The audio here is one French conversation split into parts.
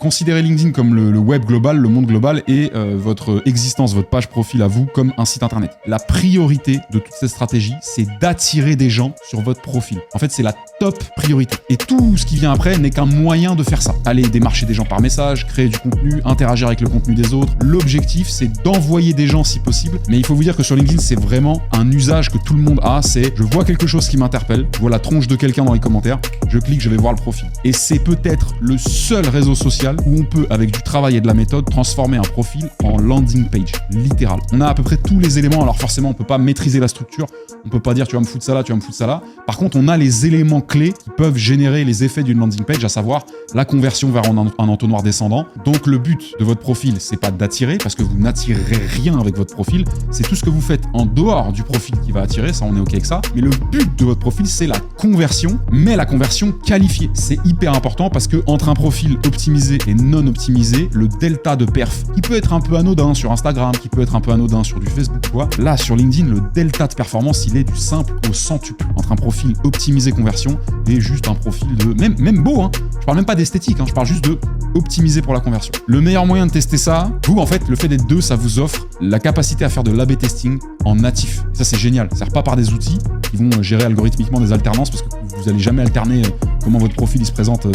Considérez LinkedIn comme le web global, le monde global et votre existence, votre page profil à vous comme un site internet. La priorité de toute cette stratégie, c'est d'attirer des gens sur votre profil. En fait, c'est la top priorité. Et tout ce qui vient après n'est qu'un moyen de faire ça. Aller démarcher des gens par message, créer du contenu, interagir avec le contenu des autres. L'objectif, c'est d'envoyer des gens si possible. Mais il faut vous dire que sur LinkedIn, c'est vraiment un usage que tout le monde a. C'est je vois quelque chose qui m'interpelle, je vois la tronche de quelqu'un dans les commentaires, je clique, je vais voir le profil. Et c'est peut-être le seul réseau social où on peut, avec du travail et de la méthode, transformer un profil en landing page, littéral. On a à peu près tous les éléments, alors forcément, on peut pas maîtriser la structure, on peut pas dire tu vas me foutre ça là, tu vas me foutre ça là. Par contre, on a les éléments clés qui peuvent générer les effets d'une landing page, à savoir la conversion vers un entonnoir descendant. Donc le but de votre profil, c'est pas d'attirer, parce que vous n'attirerez rien avec votre profil, c'est tout ce que vous faites en dehors du profil qui va attirer, ça on est ok avec ça. Mais le but de votre profil, c'est la conversion, mais la conversion qualifiée. C'est hyper important parce que entre un profil optimisé et non optimisé, le delta de perf, qui peut être un peu anodin sur Instagram, qui peut être un peu anodin sur du Facebook, quoi. Là, sur LinkedIn, le delta de performance, il est du simple au centuple. Entre un profil optimisé conversion et juste un profil de... Même beau, hein. Je parle même pas d'esthétique, hein. Je parle juste de optimiser pour la conversion. Le meilleur moyen de tester ça, vous, en fait, le fait d'être deux, ça vous offre la capacité à faire de l'A/B testing en natif. Et ça, c'est génial. Ça sert pas par des outils qui vont gérer algorithmiquement des alternances parce que vous allez jamais alterner comment votre profil il se présente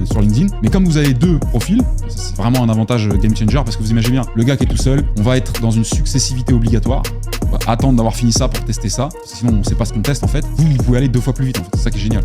sur LinkedIn. Mais comme vous avez deux profils, c'est vraiment un avantage game changer parce que vous imaginez bien, le gars qui est tout seul, on va être dans une successivité obligatoire. On va attendre d'avoir fini ça pour tester ça. Sinon, on sait pas ce qu'on teste en fait. Vous pouvez aller 2 fois plus vite en fait. C'est ça qui est génial.